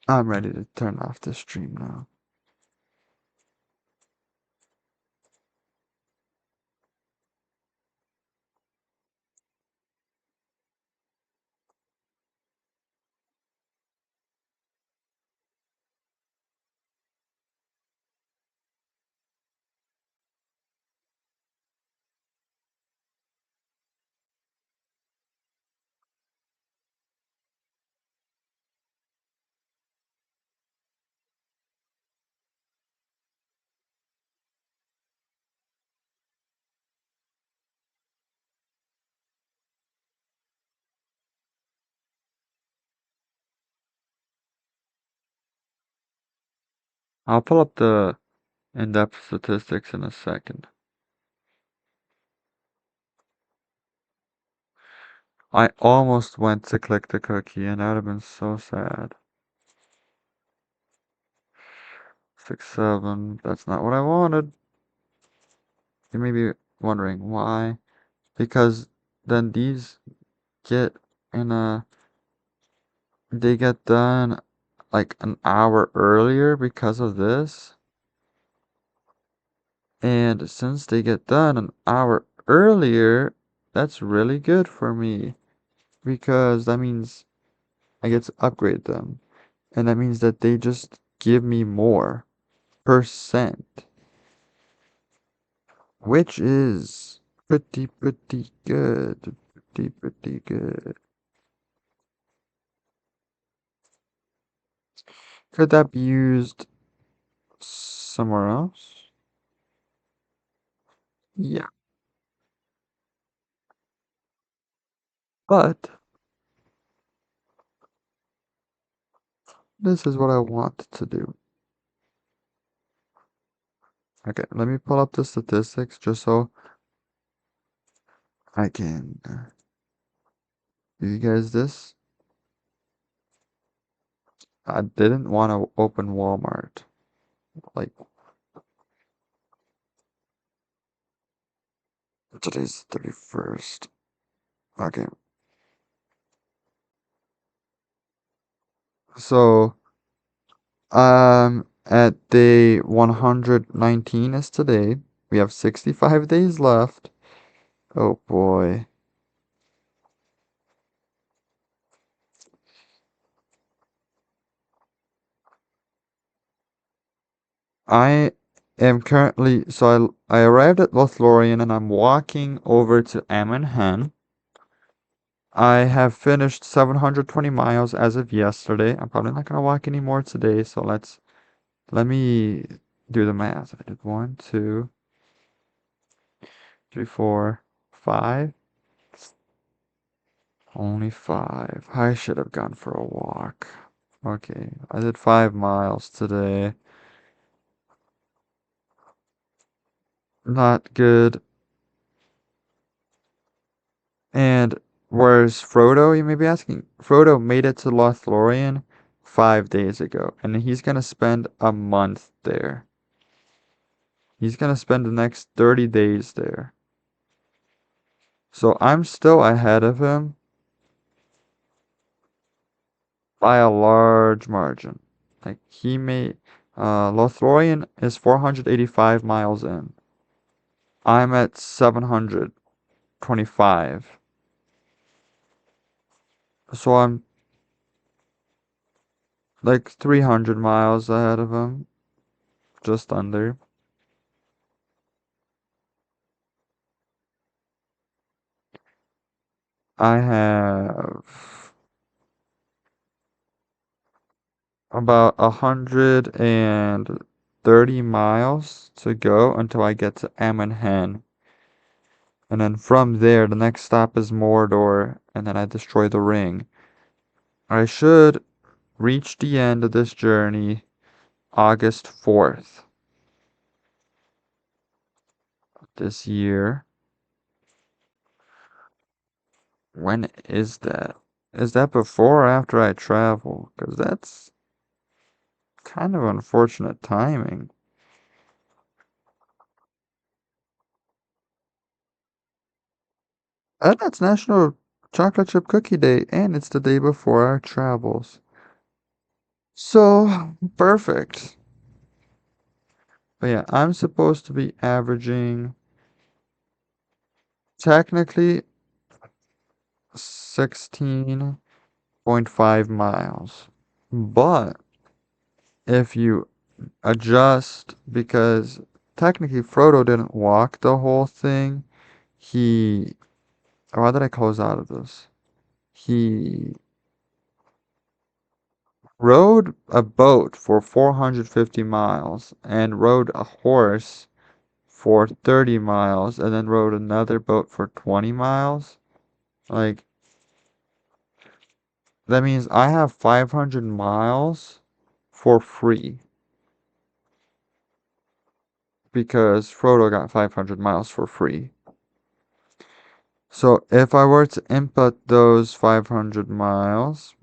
I'm ready to turn off the stream now. I'll pull up the in-depth statistics in a second. I almost went to click the cookie and that would have been so sad. 6, 7, that's not what I wanted. You may be wondering why. Because then these get in a they get done like an hour earlier because of this. And since they get done an hour earlier, that's really good for me because that means I get to upgrade them. And that means that they just give me more percent, which is pretty good. Pretty good. Could that be used somewhere else? Yeah, but this is what I want to do. Okay, let me pull up the statistics just so I can give you guys this. I didn't want to open Walmart. Like, today's 31st. Okay, so, at day 119 is today. We have 65 days left. Oh boy. I am currently, so I arrived at Lothlorien and I'm walking over to Ammonhen. I have finished 720 miles as of yesterday. I'm probably not gonna walk anymore today, so let me do the math. I did 1, 2, 3, 4, 5. Only 5. I should have gone for a walk. Okay, I did 5 miles today. Not good. And where's Frodo, you may be asking? Frodo made it to Lothlorien 5 days ago, and he's gonna spend a month there. He's gonna spend the next 30 days there. So I'm still ahead of him by a large margin. Like he may Lothlorien is 485 miles in. I'm at 725. So I'm like 300 miles ahead of him, just under. I have about 130 miles to go until I get to Ammonhen. And then from there, the next stop is Mordor, and then I destroy the ring. I should reach the end of this journey August 4th this year. When is that? Is that before or after I travel? Because that's kind of unfortunate timing. And that's National Chocolate Chip Cookie Day, and it's the day before our travels. So, perfect. But yeah, I'm supposed to be averaging technically 16.5 miles. But if you adjust, because technically Frodo didn't walk the whole thing, he. Why did I close out of this? He rode a boat for 450 miles and rode a horse for 30 miles and then rode another boat for 20 miles. Like, that means I have 500 miles for free because Frodo got 500 miles for free. So if I were to input those 500 miles,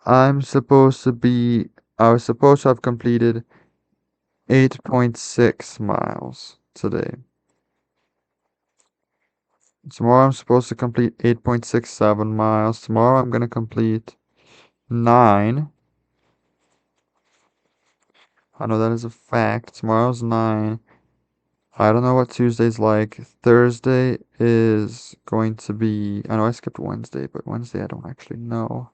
I'm supposed to be, I was supposed to have completed 8.6 miles today. Tomorrow I'm supposed to complete 8.67 miles. Tomorrow I'm gonna complete 9. I know that is a fact. Tomorrow's 9. I don't know what Tuesday's like. Thursday is going to be. I know I skipped Wednesday, but Wednesday I don't actually know.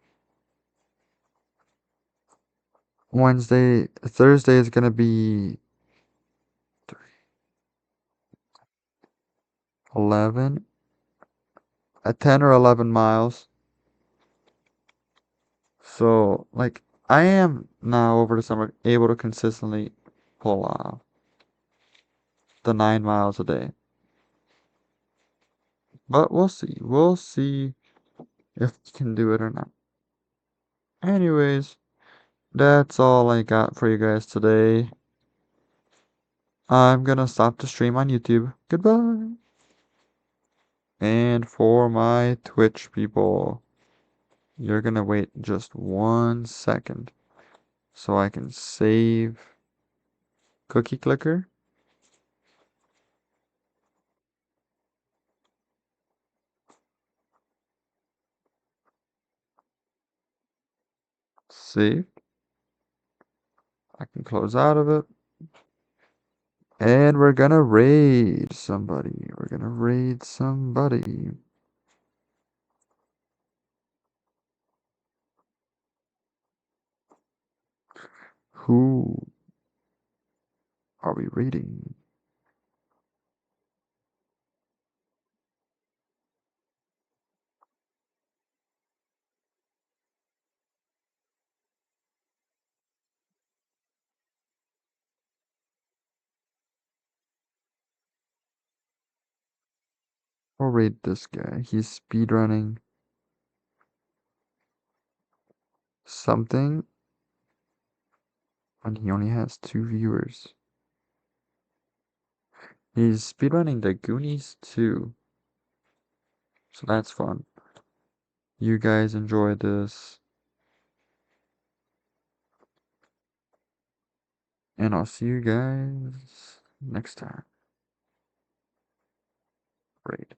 Thursday is gonna be 11, 10 or 11 miles. So, like, I am now over the summer able to consistently pull off the 9 miles a day. But we'll see. We'll see if we can do it or not. Anyways, that's all I got for you guys today. I'm gonna stop the stream on YouTube. Goodbye. And for my Twitch people, you're gonna wait just 1 second so I can save Cookie Clicker. Save. I can close out of it. And we're gonna raid somebody. We're gonna raid somebody. Who are we raiding? We'll raid this guy. He's speedrunning something and he only has 2 viewers. He's speedrunning the Goonies 2. So that's fun. You guys enjoy this. And I'll see you guys next time. Raid.